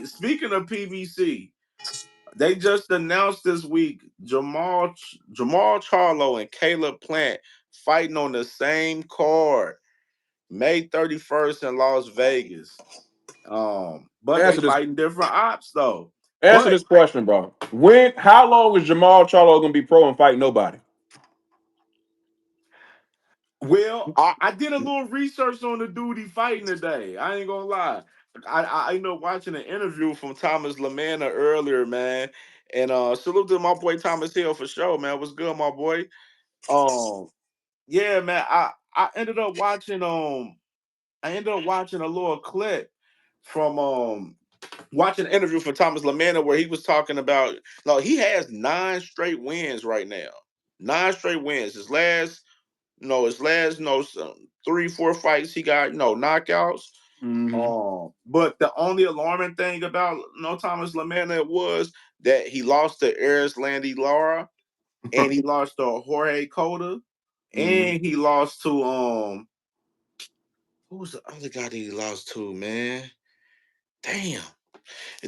Speaking of PBC, they just announced this week Jermall Charlo and Caleb Plant fighting on the same card May 31st in Las Vegas. But they Answer this. fighting different ops though. Answer But this question, bro. When? How long is Jermall Charlo gonna be pro and fight nobody? well, I did a little research on the dude he fighting today. I ain't gonna lie. I ended up watching an interview from Thomas Lamanna earlier, man. And salute to my boy Thomas Hill for sure, man. What's good, my boy? Um, yeah, man. I ended up watching a little clip from watching an interview from Thomas Lamanna where he was talking about no, he has 9 straight wins right now. 9 straight wins. His last 3, 4 fights he got knockouts. Mm-hmm. But the only alarming thing about no Thomas Lamanna was that he lost to Eris Landy Lara and he lost to Jorge Cota Mm-hmm. and he lost to who was the other guy that he lost to, man? Damn.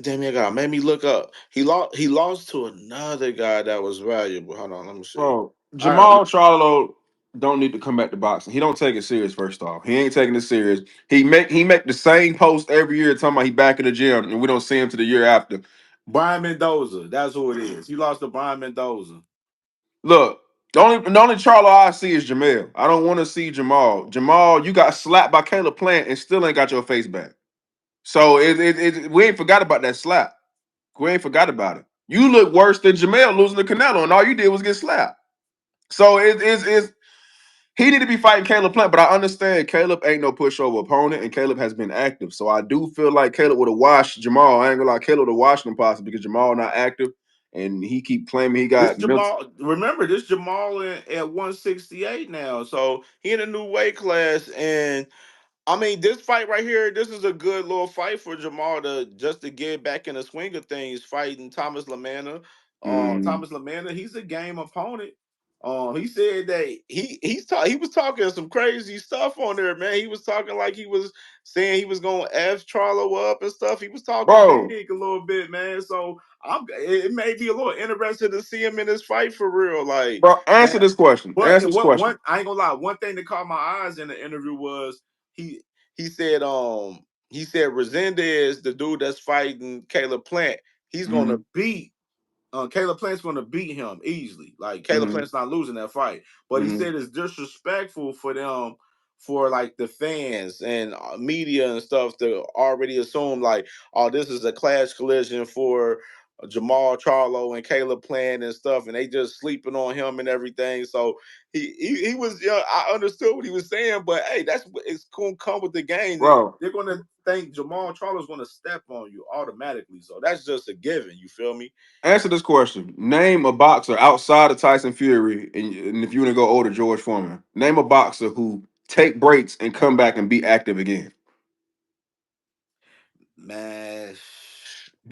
Damn, that guy made me look up. He lost to another guy that was valuable. Hold on, let me see. Bro, All right. Jermall Charlo don't need to come back to boxing. He don't take it serious. First off, he ain't taking it serious. He make the same post every year talking about he back in the gym, and we don't see him to the year after. Brian Mendoza. That's who it is. He lost to Brian Mendoza. Look, the only Charlo I see is Jamel. I don't want to see Jamal. Jamal, you got slapped by Caleb Plant and still ain't got your face back. So we ain't forgot about that slap. We ain't forgot about it. You look worse than Jamel losing to Canelo, and all you did was get slapped. So it's he need to be fighting Caleb Plant, but I understand Caleb ain't no pushover opponent, and Caleb has been active. So I do feel like Caleb would have washed Jamal. I ain't gonna lie, Caleb would have washed him possibly because Jamal not active, and he keep claiming he This got mental. Jamal, remember this Jamal at 168 now. So he in a new weight class, and I mean, this fight right here, this is a good little fight for Jamal to just to get back in the swing of things, fighting Thomas Lamanna. Mm, Thomas Lamanna, he's a game opponent. He said that he was talking some crazy stuff on there, man. He was talking like he was saying he was gonna F Charlo up and stuff. He was talking bro, big a little bit, man. So it may be a little interesting to see him in this fight for real, like. bro, answer And this question. but Answer this what question. one I ain't gonna lie, one thing that caught my eyes in the interview was he he said he said Resendez, the dude that's fighting Caleb Plant, he's gonna Mm, beat Caleb Plant's gonna beat him easily. Like Caleb mm, Plant's not losing that fight. But he mm. said it's disrespectful for them for like the fans and media and stuff to already assume like, oh, this is a clash collision for Jermall Charlo and Caleb Plant and stuff, and they just sleeping on him and everything. So he was, I understood what he was saying, but hey, it's gonna come with the game. Bro, They're gonna think Jermall Charlo's gonna step on you automatically. So that's just a given. You feel me? answer this question. Name a boxer outside of Tyson Fury, and if you want to go older, George Foreman. Name a boxer who take breaks and come back and be active again. Man,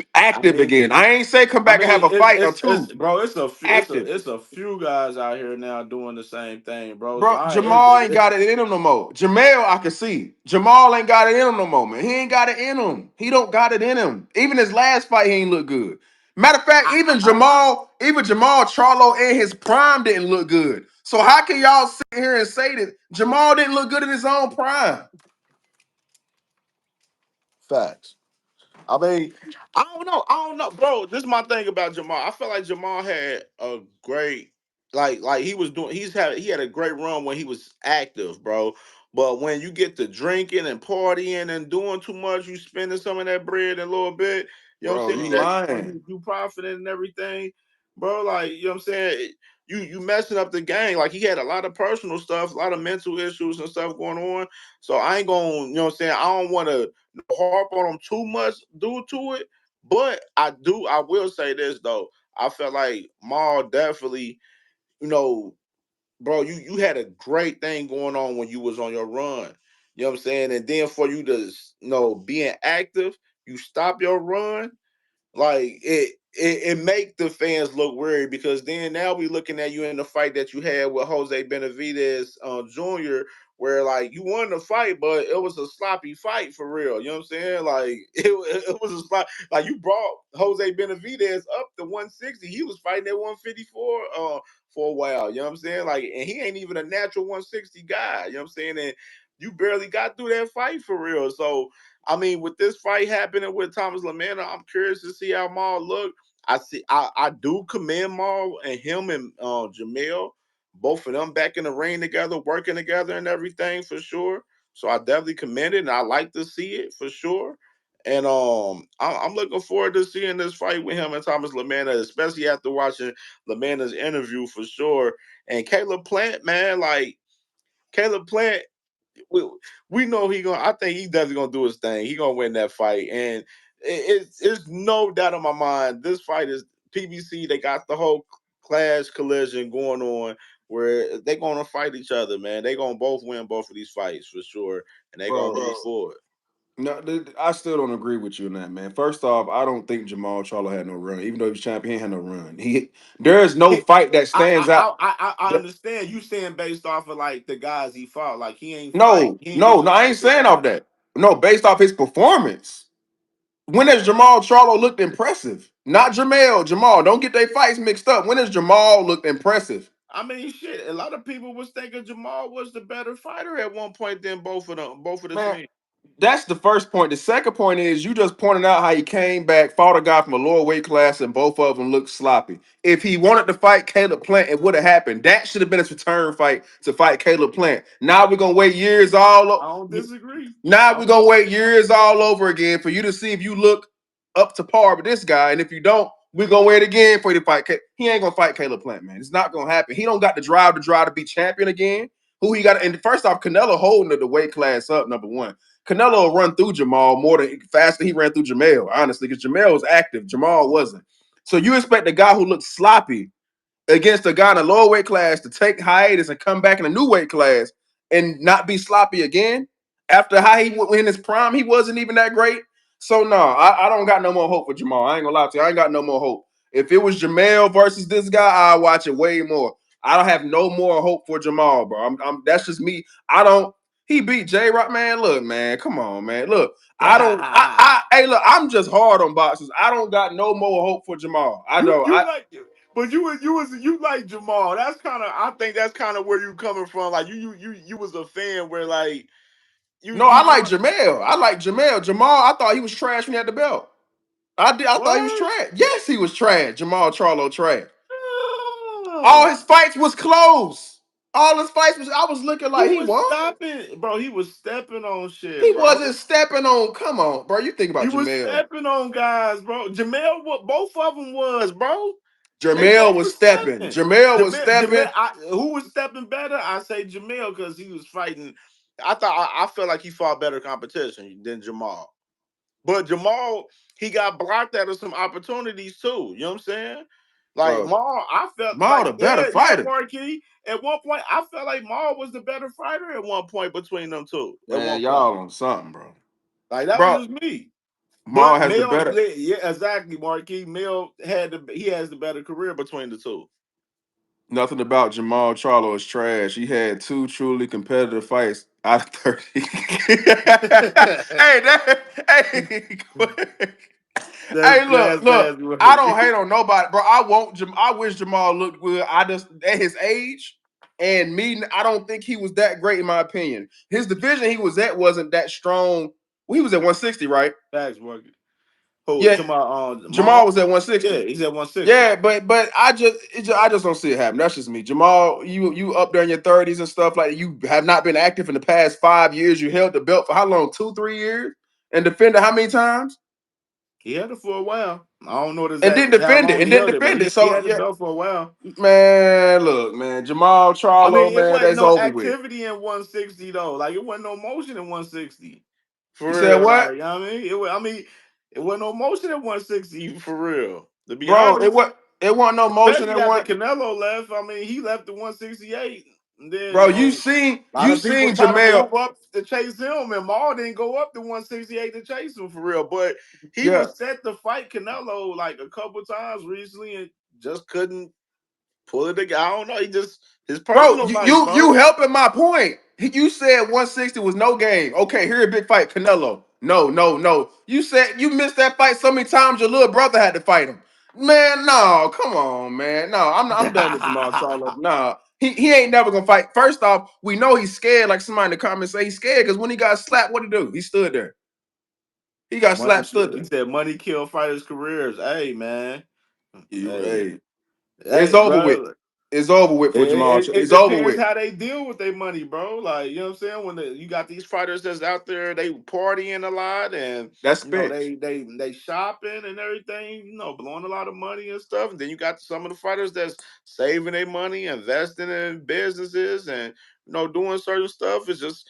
I Active mean, again. I ain't say come I back and have mean, a fight or it's two. bro, Active. it's a few guys out here now doing the same thing, bro. So Bro, Jamal ain't got it in him no more. Jamel, I can see. Jamal ain't got it in him no more, man. He ain't got it in him. He don't got it in him. Even his last fight, he ain't look good. Matter of fact, even Jamal Charlo in his prime didn't look good. So how can y'all sit here and say that Jamal didn't look good in his own prime? facts. I mean, I don't know. I don't know, bro. This is my thing about Jamal. I feel like Jamal had a great, like he had a great run when he was active, bro. But when you get to drinking and partying and doing too much, you spending some of that bread a little bit. You know what Bro, I'm you saying? That when lying. you profiting and everything, bro. Like you know what I'm saying. You messing up the game. Like he had a lot of personal stuff, a lot of mental issues and stuff going on. So I ain't gonna, you know what I'm saying. I don't want to harp on him too much due to it. But I will say this though. I felt like Maul definitely, you know, bro, you had a great thing going on when you was on your run. You know what I'm saying? And then for you to, being active, you stop your run, like it make the fans look weird because then now we looking at you in the fight that you had with Jose Benavidez Jr., where like you won the fight, but it was a sloppy fight for real. You know what I'm saying? Like it was a slop. Like you brought Jose Benavidez up to 160. He was fighting at 154 for a while. You know what I'm saying? Like, and he ain't even a natural 160 guy. You know what I'm saying? And you barely got through that fight for real. So I mean, with this fight happening with Thomas Lamana, I'm curious to see how Maul look. I do commend Maul and him and Jamel, both of them back in the ring together, working together and everything for sure. So I definitely commend it, and I like to see it for sure. And I'm looking forward to seeing this fight with him and Thomas Lamana, especially after watching Lamana's interview for sure. And Caleb Plant, man, like Caleb Plant, we, we know he gonna. I think he definitely gonna do his thing. He gonna win that fight, and it's no doubt in my mind. This fight is PBC. They got the whole clash collision going on where they gonna fight each other, man. They gonna both win both of these fights for sure, and they gonna bro. move forward. No, I still don't agree with you on that, man. First off, I don't think Jermall Charlo had no run. Even though he was champion, he had no run. There is no fight that stands out. I understand you saying based off of like the guys he fought, like he ain't fight, No, he ain't no, no. I ain't disrespect the saying off guy. that. No, based off his performance. When has Jermall Charlo looked impressive? Not Jermell. Jamal, don't get their fights mixed up. When has Jamal looked impressive? I mean, shit. A lot of people was thinking Jamal was the better fighter at one point than both of them, both of the Man, teams. that's the first point. The second point is you just pointed out how he came back, fought a guy from a lower weight class, and both of them looked sloppy. If he wanted to fight Caleb Plant, it would have happened. That should have been his return fight to fight Caleb Plant. Now we're gonna wait years I don't disagree. now I we're don't gonna wait disagree. years all over again for you to see if you look up to par with this guy. And if you don't, we're gonna wait again for you to fight. He ain't gonna fight Caleb Plant, man. It's not gonna happen. He don't got the drive to be champion again. Who he got? And first off, Canelo holding the weight class up. Number one, Canelo will run through Jamal more than faster. He ran through Jamel, honestly, because Jamel was active. Jamal wasn't. So you expect the guy who looks sloppy against a guy in a lower weight class to take hiatus and come back in a new weight class and not be sloppy again after how he went in his prime, he wasn't even that great. So no, I don't got no more hope for Jamal. I ain't gonna lie to you. I ain't got no more hope. If it was Jamel versus this guy, I'll watch it way more. I don't have no more hope for Jamal, bro. That's just me. I don't. He beat J Rock, man. Look, man, come on, man. Look, I don't. Hey, look, I'm just hard on boxers. I don't got no more hope for Jamal. I don't. You like, but you like Jamal. That's kind of, I think that's kind of where you coming from. Like you was a fan where like No, I you like Jamel. I like Jamel. Jamal, I thought he was trash when he had the belt. I did. I thought he was what? trash. Yes, he was trash. Jermall Charlo trash. All Oh. his fights was close. All his fights was. I was looking He like he was won. stopping, bro. He was stepping on He shit, bro. wasn't stepping on. Come on, bro. You think He about was Jamel. stepping on guys, bro. Jamel, what both of them was, bro. They Jamel both was was stepping. stepping. Jamel was stepping. Who was stepping better? I say Jamel because he was fighting. I felt like he fought better competition than Jamal. But Jamal, he got blocked out of some opportunities too. You know what I'm saying? Like Bro, Maul, I felt Jamal like the better yeah, fighter. Marquis. At one point, I felt like Maul was the better fighter at one point between them two. At Man, one point, y'all on something, bro. like that was Bro, just me. Maul But has the Mel, better. yeah, exactly, Marquis. Mel he has the better career between the two. Nothing about Jermall Charlo is trash. He had two truly competitive fights out of 30. Hey, hey, That's hey, look, that's look. that's I don't hate Marquis. on nobody, bro. I wish Jamal looked good. I just at his age and me, I don't think he was that great in my opinion. His division he was at wasn't that strong. Well, he was at 160, right? Thanks, Marquis. Who Yeah, to my Jamal Maul? was at Yeah, 160. he's at 160. Yeah, but I just don't see it happen. That's just me. Jamal, you up there in your 30s and stuff like that. You have not been active in the past 5 years. You held the belt for how long? 2, 3 years, and defended how many times? He had it for a while. I don't know And didn't how defend it. long And he didn't held it, but defend it. he So had the yeah, belt for a while. man, look, man, Jamal I Charlo, mean, it man, wasn't that's no over with. activity in 160 though. Like it wasn't no motion in 160. You For said real. what, Like, you know what I mean? It wasn't no motion in 160 for real. To be bro? It honest. was it wasn't no motion Especially in after one, Canelo left. I mean, he left at 168. And then, bro. a lot You of people seen try to Jamel? move up to chase him, and Maul didn't go up to 168 to chase him for real. But he Yeah, was set to fight Canelo like a couple times recently and just couldn't. pull it together. I don't know. He just his Bro, personal you life, you you bro. helping my point. You said 160 was no game. Okay, here a big fight, Canelo. No, no, no. You said you missed that fight so many times your little brother had to fight him. Man, no, come on, man. No, I'm done with Jermall Charlo. Nah. He ain't never gonna fight. First off, we know he's scared, like somebody in the comments say he's scared because when he got slapped, what did he do? He stood there. He got Money slapped, stood kill. He there. said money kill fighters' careers. Hey man, hey, Hey, it's hey, over with. bro. It's over with for Jermall. It It's over depends with. how they deal with their money, bro. Like, you know what I'm saying? When you got these fighters that's out there, they partying a lot, and That's you know spent. they shopping and everything, you know, blowing a lot of money and stuff. And then you got some of the fighters that's saving their money, investing in businesses, and doing certain stuff. It's just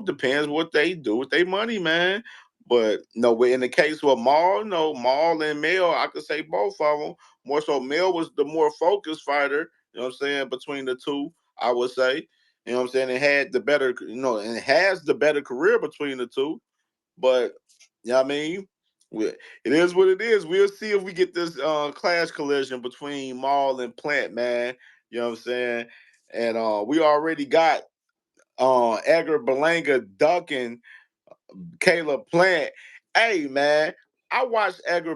depends what they do with their money, man. But no, in the case with Maul, no, Maul and Mel, I could say both of them. More so, Mel was the more focused fighter, you know what I'm saying, between the two, I would say. You know what I'm saying? It had the better, and it has the better career between the two. But, you know what I mean? It is what it is. We'll see if we get this clash collision between Maul and Plant, man. You know what I'm saying? And we already got Edgar Berlanga ducking Caleb Plant. Hey, man, I watched Edgar